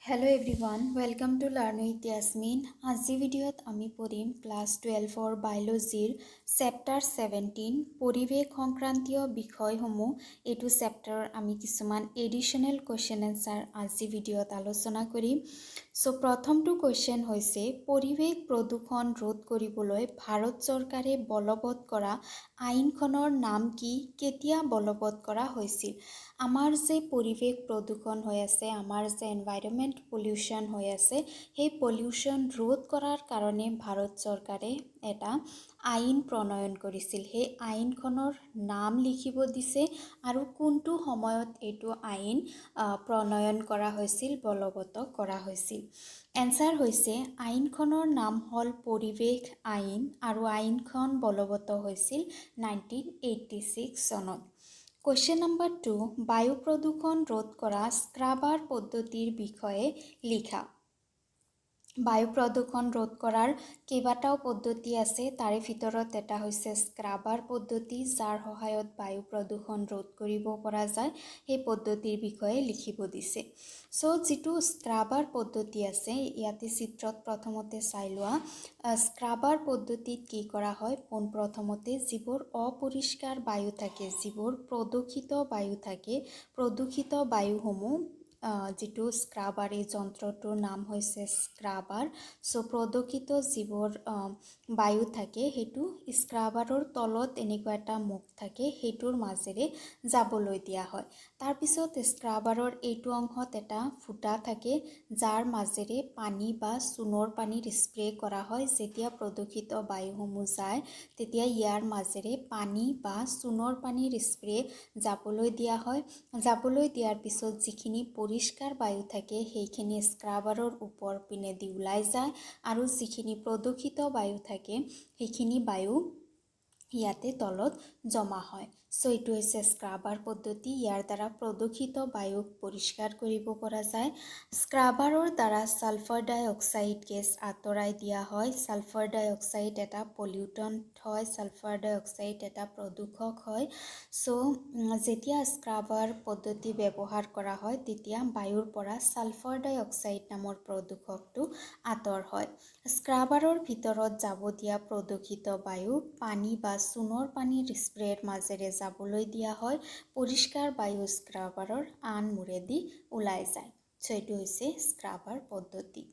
Hello everyone, welcome to Learn with Yasmin. আজি ভিডিঅ'ত আমি পঢ়িম ক্লাছ 12ৰ বায়োলজিৰ চেপ্টাৰ 17 পৰিৱেশ সংক্ৰান্তীয় বিষয়সমূহ। এইটো চেপ্টাৰৰ আমি কিছুমান এডিশ্যনেল কুৱেশ্যন এনচাৰ আজি ভিডিঅ'ত আলোচনা কৰিম। প্ৰথমটো কুৱেশ্যন হৈছে পৰিৱেশ প্ৰদূষণ ৰোধ কৰিবলৈ ভাৰত চৰকাৰে বলবৎ কৰা আইনখনৰ নাম কি, কেতিয়া বলবৎ কৰা হৈছিল? আমাৰ যে পৰিৱেশ প্ৰদূষণ হৈ আছে, আমাৰ যে এনভাইৰনমেণ্ট পলিউশ্যন হৈ আছে, সেই পলিউশ্যন ৰোধ কৰাৰ কাৰণে ভাৰত চৰকাৰে এটা আইন প্ৰণয়ন কৰিছিল। সেই আইনখনৰ নাম লিখিব দিছে আৰু কোনটো সময়ত এইটো আইন প্ৰণয়ন কৰা হৈছিল, বলবৎ কৰা হৈছিল। এনচাৰ হৈছে আইনখনৰ নাম হ'ল পৰিৱেশ আইন আৰু আইনখন বলবৎ হৈছিল 1986 চনত। কুৱেশ্যন নম্বৰ 2, বায়ু প্ৰদূষণ ৰোধ কৰা স্ক্ৰাবাৰ পদ্ধতিৰ বিষয়ে লিখা। বায়ু প্ৰদূষণ ৰোধ কৰাৰ কেইবাটাও পদ্ধতি আছে, তাৰে ভিতৰত এটা হৈছে স্ক্ৰাবাৰ পদ্ধতি, যাৰ সহায়ত বায়ু প্ৰদূষণ ৰোধ কৰিব পৰা যায়। সেই পদ্ধতিৰ বিষয়ে লিখিব দিছে। যিটো স্ক্ৰাবাৰ পদ্ধতি আছে, ইয়াতে চিত্ৰত প্ৰথমতে চাই লোৱা। স্ক্ৰাবাৰ পদ্ধতিত কি কৰা হয়, পোনপ্ৰথমতে যিবোৰ অপৰিষ্কাৰ বায়ু থাকে, যিবোৰ প্ৰদূষিত বায়ু থাকে, প্ৰদূষিত বায়ুসমূহ যিটো স্ক্ৰাবাৰ, এই যন্ত্ৰটোৰ নাম হৈছে স্ক্ৰাবাৰ। প্ৰদূষিত যিবোৰ বায়ু থাকে, সেইটো স্ক্ৰাবাৰৰ তলত এনেকুৱা এটা মুখ থাকে, সেইটোৰ মাজেৰে যাবলৈ দিয়া হয়। তাৰপিছত স্ক্ৰাবাৰৰ এইটো অংশত এটা ফুটা থাকে, যাৰ মাজেৰে পানী বা চূণৰ পানীৰ স্প্ৰে কৰা হয়। যেতিয়া প্ৰদূষিত বায়ুসমূহ যায়, তেতিয়া ইয়াৰ মাজেৰে পানী বা চূণৰ পানীৰ স্প্ৰে যাবলৈ দিয়া হয়। যাবলৈ দিয়াৰ পিছত যিখিনি পৰিষ্কাৰ বায়ু থাকে, সেইখিনি স্ক্ৰাবাৰৰ ওপৰ পিনেদি ওলাই যায় আৰু যিখিনি প্ৰদূষিত বায়ু থাকে, সেইখিনি বায়ু ইয়াতে তলত জমা হয়। এইটো হৈছে স্ক্ৰাবাৰ পদ্ধতি। ইয়াৰ দ্বাৰা প্ৰদূষিত বায়ুক পৰিষ্কাৰ কৰিব পৰা যায়। স্ক্ৰাবাৰৰ দ্বাৰা ছালফাৰ ডাই অক্সাইড গেছ আঁতৰাই দিয়া হয়। ছালফাৰ ডাই অক্সাইড এটা পলিউটণ্ট হয়, ছালফাৰ ডাই অক্সাইড এটা প্ৰদূষক হয়। যেতিয়া স্ক্ৰাবাৰ পদ্ধতি ব্যৱহাৰ কৰা হয়, তেতিয়া বায়ুৰ পৰা ছালফাৰ ডাই অক্সাইড নামৰ প্ৰদূষকটো আঁতৰ হয়। স্ক্ৰাবাৰৰ ভিতৰত যাব দিয়া প্ৰদূষিত বায়ু পানী বা চূণৰ পানীৰ স্প্ৰেৰ মাজেৰে যাবলৈ দিয়া হয়। পৰিষ্কাৰ বায়ু স্ক্ৰাবাৰৰ আন মূৰেদি ওলাই যায়। এইটো হৈছে স্ক্ৰাবাৰ পদ্ধতি।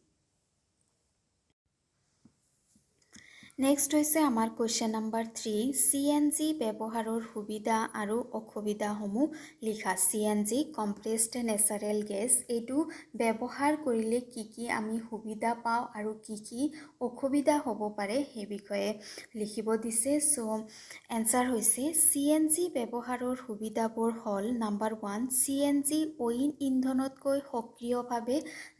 নেক্সট হৈছে আমাৰ কুৱেশ্যন নম্বৰ 3, CNG ব্যৱহাৰৰ সুবিধা আৰু অসুবিধাসমূহ লিখা। CNG কম্প্ৰেছড নেচাৰেল গেছ, এইটো ব্যৱহাৰ কৰিলে কি কি আমি সুবিধা পাওঁ আৰু কি কি অসুবিধা হ'ব পাৰে, সেই বিষয়ে লিখিব দিছে। এনচাৰ হৈছে CNG ব্যৱহাৰৰ সুবিধাবোৰ হ'ল নম্বৰ 1, CNG অইন ইন্ধনতকৈ সক্ৰিয়ভাৱে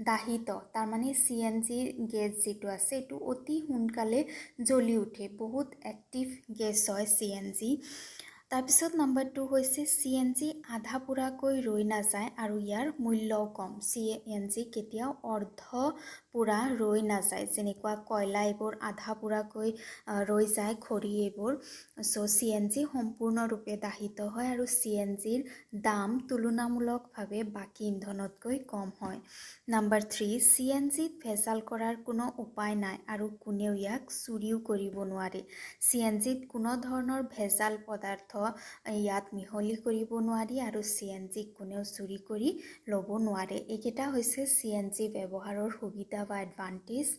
দাহিত। তাৰমানে CNG গেছ যিটো আছে, এইটো অতি সোনকালে জ্বলি উঠে, বহুত এক্টিভ গেছ হয় CNG। তাৰপিছত নম্বৰ 2 হৈছে CNG আধা পোৰাকৈ ৰৈ নাযায় আৰু ইয়াৰ মূল্যও কম। CNG কেতিয়াও অৰ্ধ পোৰা ৰৈ নাযায়, যেনেকুৱা কয়লা এইবোৰ আধা পোৰাকৈ ৰৈ যায়, খৰি এইবোৰ। CNG সম্পূৰ্ণৰূপে দাহিত হয় আৰু CNGৰ দাম তুলনামূলকভাৱে বাকী ইন্ধনতকৈ কম হয়। নম্বৰ 3, CNGত ভেজাল কৰাৰ কোনো উপায় নাই আৰু কোনেও ইয়াক চুৰিও কৰিব নোৱাৰে। CNGত কোনো ধৰণৰ ভেজাল পদাৰ্থ ইয়াত মিহলি কৰিব নোৱাৰি আৰু CNGক কোনেও চুৰি কৰি ল'ব নোৱাৰে। এইকেইটা হৈছে CNG ব্যৱহাৰৰ সুবিধা বা এডভান্টেজ।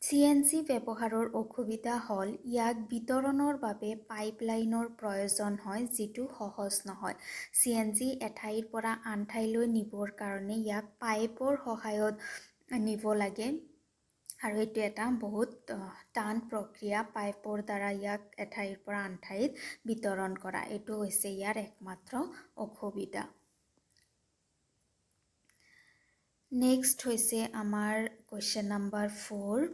CNG ব্যৱহাৰৰ অসুবিধা হ'ল ইয়াক বিতৰণৰ বাবে পাইপলাইনৰ প্ৰয়োজন হয়, যিটো সহজ নহয়। CNG এঠাইৰ পৰা আন ঠাইলৈ নিবৰ কাৰণে ইয়াক পাইপৰ সহায়ত নিব লাগে আৰু এইটো এটা বহুত টান প্ৰক্ৰিয়া, পাইপৰ দ্বাৰা ইয়াক এঠাইৰ পৰা আন ঠাইত বিতৰণ কৰা। এইটো হৈছে ইয়াৰ একমাত্ৰ অসুবিধা। নেক্সট হৈছে আমাৰ কুৱেশ্যন নম্বৰ 4।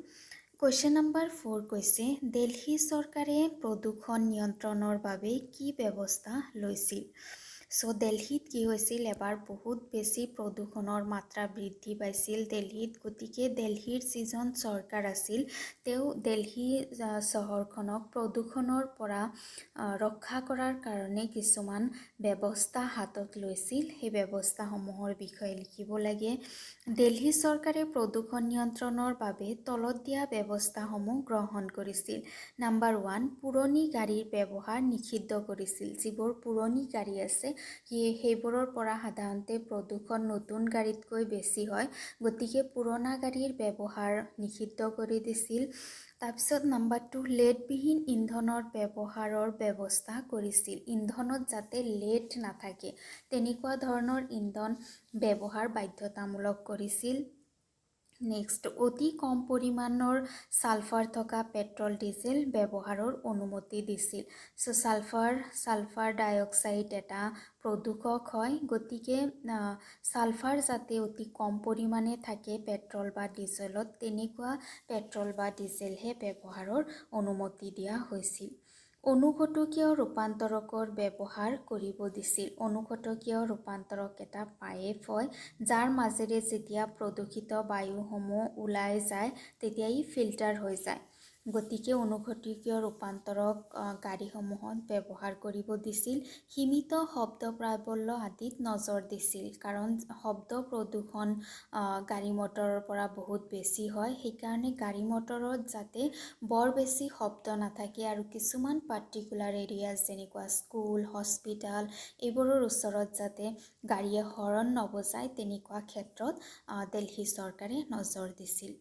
কুৱেশ্যন নম্বৰ 4 কৈছে দিল্লী চৰকাৰে প্ৰদূষণ নিয়ন্ত্ৰণৰ বাবে কি ব্যৱস্থা লৈছিল? সো দিল্লীত কি হৈছিল এবাৰ বহুত বেছি প্ৰদূষণৰ মাত্ৰা বৃদ্ধি পাইছিল দিল্লীত গতিকে দিল্লীৰ যিজন চৰকাৰ আছিল তেওঁ দিল্লী চহৰখনক প্ৰদূষণৰ পৰা ৰক্ষা কৰাৰ কাৰণে কিছুমান ব্যৱস্থা হাতত লৈছিল সেই ব্যৱস্থাসমূহৰ বিষয়ে লিখিব লাগে দিল্লী চৰকাৰে প্ৰদূষণ নিয়ন্ত্ৰণৰ বাবে তলত দিয়া ব্যৱস্থাসমূহ গ্ৰহণ কৰিছিল নাম্বাৰ 1 পুৰণি গাড়ীৰ ব্যৱহাৰ নিষিদ্ধ কৰিছিল যিবোৰ পুৰণি গাড়ী আছে সেইবোৰৰ পৰা সাধাৰণতে প্ৰদূষণ নতুন গাড়ীতকৈ বেছি হয় গতিকে পুৰণা গাড়ীৰ ব্যৱহাৰ নিষিদ্ধ কৰি দিছিল তাৰপিছত নাম্বাৰ 2 লেডবিহীন ইন্ধনৰ ব্যৱহাৰৰ ব্যৱস্থা কৰিছিল ইন্ধনত যাতে লেড নাথাকে তেনেকুৱা ধৰণৰ ইন্ধন ব্যৱহাৰ বাধ্যতামূলক কৰিছিল নেক্সট অতি কম পৰিমাণৰ সালফাৰ থকা পেট্ৰল ডিজেল ব্যৱহাৰৰ অনুমতি দিছিল সো সালফাৰ ডাইঅক্সাইড এটা প্ৰদূষক হয় গতিকে সালফাৰ যাতে অতি কম পৰিমাণে থাকে পেট্ৰল বা ডিজেলত তেনেকুৱা পেট্ৰল বা ডিজেলহে ব্যৱহাৰৰ অনুমতি দিয়া হৈছিল অনুঘটকীয় ৰূপান্তৰকৰ ব্যৱহাৰ কৰিব দিছিল অনুঘটকীয় ৰূপান্তৰক এটা পাইপ হয় যাৰ মাজেৰে যেতিয়া প্ৰদূষিত বায়ুসমূহ ওলাই যায় তেতিয়া ই ফিল্টাৰ হৈ যায় গতিকে অনুঘটকীয় ৰূপান্তৰক গাড়ীসমূহত ব্যৱহাৰ কৰিব দিছিল সীমিত শব্দ প্ৰাবল্য আদিত নজৰ দিছিল কাৰণ শব্দ প্ৰদূষণ গাড়ী মটৰৰ পৰা বহুত বেছি হয় সেইকাৰণে গাড়ী মটৰত যাতে বৰ বেছি শব্দ নাথাকে আৰু কিছুমান পাৰ্টিকুলাৰ এৰিয়া যেনেকুৱা স্কুল হস্পিটাল এইবোৰৰ ওচৰত যাতে গাড়ীয়ে হৰণ নবজায় তেনেকুৱা ক্ষেত্ৰত দিল্লী চৰকাৰে নজৰ দিছিল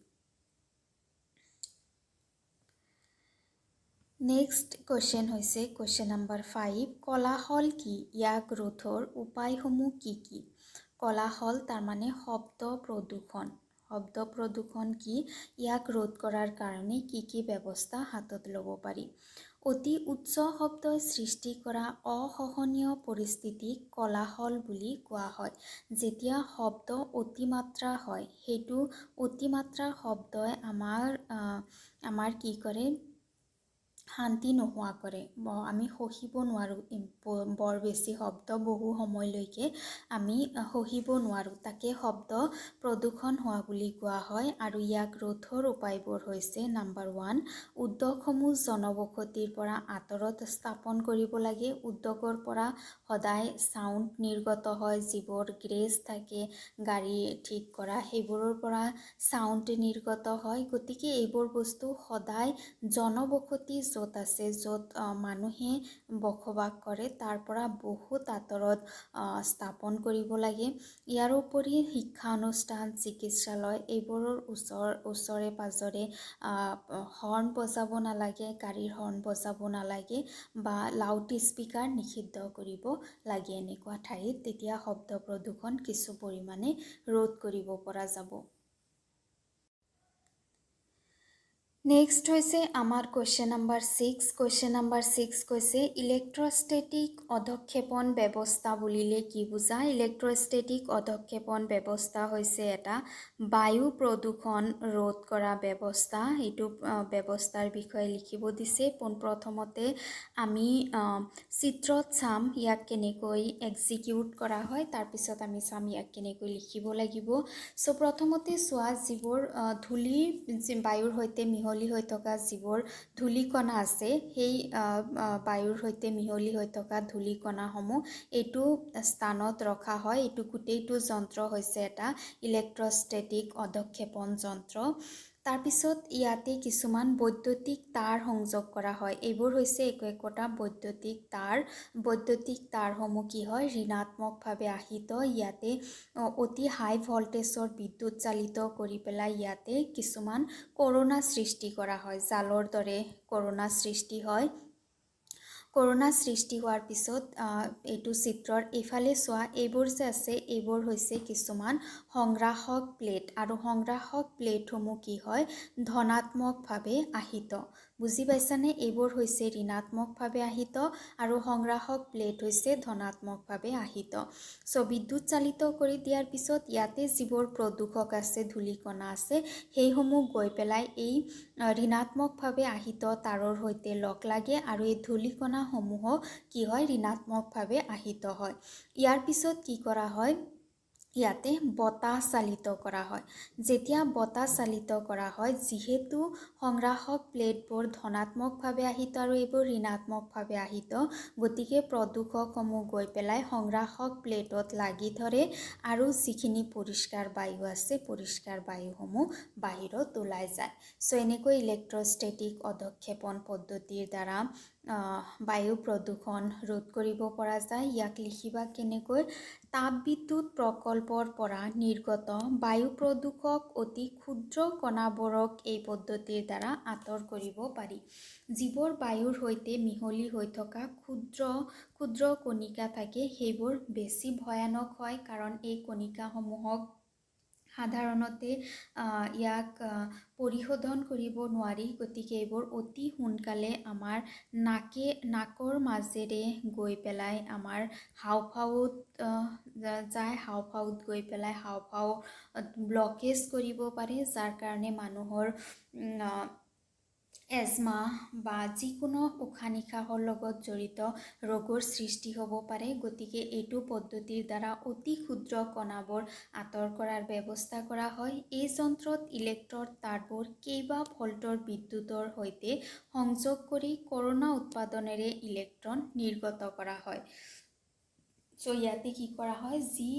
নেক্সট কোৱেশ্চন হৈছে কোৱেশ্চন নাম্বাৰ 5 কোলাহল কি ইয়াক ৰোধৰ উপায়সমূহ কি কোলাহল তাৰমানে শব্দ প্ৰদূষণ কি ইয়াক ৰোধ কৰাৰ কাৰণে কি ব্যৱস্থা হাতত ল'ব পাৰি অতি উচ্চ শব্দই সৃষ্টি কৰা অসহনীয় পৰিস্থিতিক কোলাহল বুলি কোৱা হয় যেতিয়া শব্দ অতিমাত্ৰা হয় সেইটো অতিমাত্ৰা শব্দই আমাৰ কি কৰে শান্তি নোহোৱা কৰে আমি সহিব নোৱাৰোঁ বৰ বেছি শব্দ বহু সময়লৈকে আমি সহিব নোৱাৰোঁ তাকে শব্দ প্ৰদূষণ হোৱা বুলি কোৱা হয় আৰু ইয়াক ৰোধৰ উপায়বোৰ হৈছে নাম্বাৰ 1 উদ্যোগসমূহ জনবসতিৰ পৰা আঁতৰত স্থাপন কৰিব লাগে উদ্যোগৰ পৰা সদায় সাউণ্ড নিৰ্গত হয় যিবোৰ গ্ৰেজ থাকে গাড়ী ঠিক কৰা সেইবোৰৰ পৰা সাউণ্ড নিৰ্গত হয় গতিকে এইবোৰ বস্তু সদায় জনবসতি য'ত আছে য'ত মানুহে বসবাস কৰে তাৰ পৰা বহুত আঁতৰত স্থাপন কৰিব লাগে ইয়াৰ উপৰি শিক্ষা অনুষ্ঠান চিকিৎসালয় এইবোৰৰ ওচৰে পাজৰে হৰ্ণ বজাব নালাগে গাড়ীৰ হৰ্ণ বজাব নালাগে বা লাউড স্পিকাৰ নিষিদ্ধ কৰিব লাগে এনেকুৱা ঠাইত তেতিয়া শব্দ প্ৰদূষণ কিছু পৰিমাণে ৰোধ কৰিব পৰা যাব নেক্সট হৈছে আমাৰ কোৱেশ্চন নাম্বাৰ 6 কোৱেশ্চন নাম্বাৰ 6 কৈছে ইলেক্ট্ৰষ্টেটিক অধক্ষেপণ ব্যৱস্থা বুলিলে কি বুজায় ইলেক্ট্ৰষ্টেটিক অধক্ষেপণ ব্যৱস্থা হৈছে এটা বায়ু প্ৰদূষণ ৰোধ কৰা ব্যৱস্থা এইটো ব্যৱস্থাৰ বিষয়ে লিখিব দিছে পোনপ্ৰথমতে আমি চিত্ৰত চাম ইয়াক কেনেকৈ এক্সিকিউট কৰা হয় তাৰপিছত আমি চাম ইয়াক কেনেকৈ লিখিব লাগিব সো প্ৰথমতে চোৱা যিবোৰ ধূলি বায়ুৰ সৈতে মিহলি হৈ থকা যিবোৰ ধূলিকণা আছে সেই বায়ুৰ সৈতে মিহলি হৈ থকা ধূলিকণাসমূহ এইটো স্থানত ৰখা হয় এইটো গোটেইটো যন্ত্ৰ হৈছে এটা ইলেক্ট্ৰষ্টেটিক অধক্ষেপণ যন্ত্ৰ তাৰপিছত ইয়াতে কিছুমান বৈদ্যুতিক তাঁৰ সংযোগ কৰা হয় এইবোৰ হৈছে একোটা বৈদ্যুতিক তাঁৰসমূহ কি হয় ঋণাত্মকভাৱে আহিত ইয়াতে অতি হাই ভল্টেজৰ বিদ্যুৎ চালিত কৰি পেলাই ইয়াতে কিছুমান কৰোণা সৃষ্টি কৰা হয় জালৰ দৰে কৰোণা সৃষ্টি হয় কৰোণা সৃষ্টি হোৱাৰ পিছত এইটো চিত্ৰৰ এইফালে চোৱা এইবোৰ যে আছে এইবোৰ হৈছে কিছুমান সংগ্ৰাহক প্লেট আৰু সংগ্ৰাহক প্লেটসমূহ কি হয় ধনাত্মকভাৱে আহিত বুজি পাইছানে? এইবোৰ হৈছে ঋণাত্মকভাৱে আহিত আৰু সংগ্ৰাহক প্লেট হৈছে ধনাত্মকভাৱে আহিত। বিদ্যুৎ চালিত কৰি দিয়াৰ পিছত ইয়াতে যিবোৰ প্ৰদূষক আছে, ধূলিকণা আছে, সেইসমূহ গৈ পেলাই এই ঋণাত্মকভাৱে আহিত তাৰৰ সৈতে লগ লাগে আৰু এই ধূলিকণাসমূহ কি হয়? ঋণাত্মকভাৱে আহিত হয়। ইয়াৰ পিছত কি কৰা হয়? ইয়াতে বতাহ চালিত কৰা হয়। যেতিয়া বতাহ চালিত কৰা হয়, যিহেতু সংগ্ৰাহক প্লেটবোৰ ধনাত্মকভাৱে আহিত আৰু এইবোৰ ঋণাত্মকভাৱে আহিত, গতিকে প্ৰদূষকসমূহ গৈ পেলাই সংগ্ৰাহক প্লেটত লাগি ধৰে আৰু যিখিনি পৰিষ্কাৰ বায়ু আছে, পৰিষ্কাৰ বায়ুসমূহ বাহিৰত ওলাই যায়। এনেকৈ ইলেক্ট্ৰষ্টেটিক অধক্ষেপণ পদ্ধতিৰ দ্বাৰা বায়ু প্ৰদূষণ ৰোধ কৰিব পৰা যায়। ইয়াক লিখিবা কেনেকৈ? তাপবিদ্যুৎ প্ৰকল্পৰ পৰা নিৰ্গত বায়ু প্ৰদূষক অতি ক্ষুদ্ৰ কণাবোৰক এই পদ্ধতিৰ দ্বাৰা আঁতৰ কৰিব পাৰি। যিবোৰ বায়ুৰ সৈতে মিহলি হৈ থকা ক্ষুদ্ৰ কণিকা থাকে, সেইবোৰ বেছি ভয়ানক হয়, কাৰণ এই কণিকাসমূহক সাধাৰণতে ইয়াক পৰিশোধন কৰিব নোৱাৰি। গতিকে এইবোৰ অতি সোনকালে আমাৰ নাকৰ মাজেৰে গৈ পেলাই আমাৰ হাওঁফাওত যায়, হাওঁফাওত গৈ পেলাই হাওঁফাও ব্লকেজ কৰিব পাৰে, যাৰ কাৰণে মানুহৰ এজমা বা যিকোনো উশাহ নিশাহৰ লগত জড়িত ৰোগৰ সৃষ্টি হ'ব পাৰে। গতিকে এইটো পদ্ধতিৰ দ্বাৰা অতি ক্ষুদ্ৰ কণাবোৰ আঁতৰ কৰাৰ ব্যৱস্থা কৰা হয়। এই যন্ত্ৰত ইলেক্ট্ৰড তাৰবোৰ কেইবা ভল্টৰ বিদ্যুতৰ সৈতে সংযোগ কৰি কৰোনা উৎপাদনেৰে ইলেক্ট্ৰন নিৰ্গত কৰা হয়। ইয়াতে কি কৰা হয়? যি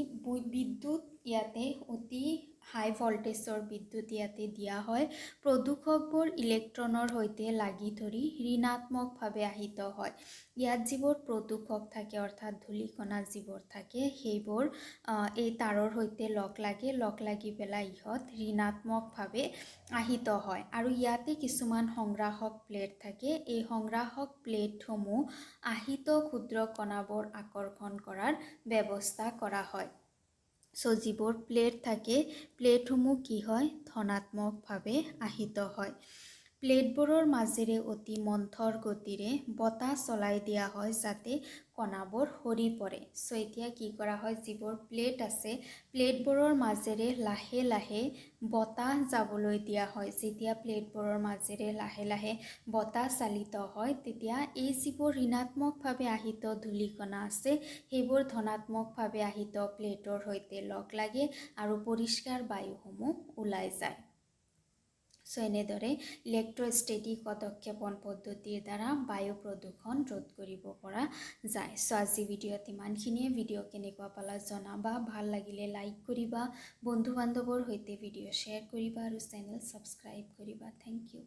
বিদ্যুৎ ইয়াতে অতি হাই ভল্টেজৰ বিদ্যুৎ ইয়াতে দিয়া হয়, প্ৰদূষকবোৰ ইলেক্ট্ৰনৰ সৈতে লাগি ধৰি ঋণাত্মকভাৱে আহিত হয়। ইয়াত যিবোৰ প্ৰদূষক থাকে, অৰ্থাৎ ধূলিকণা যিবোৰ থাকে, সেইবোৰ এই তাৰৰ সৈতে লগ লাগি পেলাই ইহঁত ঋণাত্মকভাৱে আহিত হয়। আৰু ইয়াতে কিছুমান সংগ্ৰাহক প্লেট থাকে। এই সংগ্ৰাহক প্লেটসমূহ আহিত ক্ষুদ্ৰ কণাবোৰ আকৰ্ষণ কৰাৰ ব্যৱস্থা কৰা হয়। যিবোৰ প্লেট থাকে, প্লেটসমূহ কি হয়? ধনাত্মকভাৱে আহিত হয়। প্লেটবোৰৰ মাজেৰে অতি মন্থৰ গতিৰে বতাহ চলাই দিয়া হয়, যাতে কণাবোৰ সৰি পৰে। এতিয়া কি কৰা হয়? যিবোৰ প্লেট আছে, প্লেটবোৰৰ মাজেৰে লাহে লাহে বতাহ যাবলৈ দিয়া হয়। যেতিয়া প্লেটবোৰৰ মাজেৰে লাহে লাহে বতাহ চালিত হয়, তেতিয়া এই যিবোৰ ঋণাত্মকভাৱে আহিত ধূলিকণা আছে, সেইবোৰ ধনাত্মকভাৱে আহিত প্লেটৰ সৈতে লগ লাগে আৰু পৰিষ্কাৰ বায়ুসমূহ ওলাই যায়। এনেদৰে ইলেক্ট্ৰষ্টেটিক অধক্ষেপণ পদ্ধতিৰ দ্বাৰা বায়ু প্ৰদূষণ ৰোধ কৰিব পৰা যায়। আজি ভিডিঅ'ত ইমানখিনিয়ে। ভিডিঅ' কেনেকুৱা পালা জনাবা। ভাল লাগিলে লাইক কৰিবা, বন্ধু বান্ধৱৰ সৈতে ভিডিঅ' শ্বেয়াৰ কৰিবা আৰু চেনেল ছাবস্ক্ৰাইব কৰিবা। Thank U.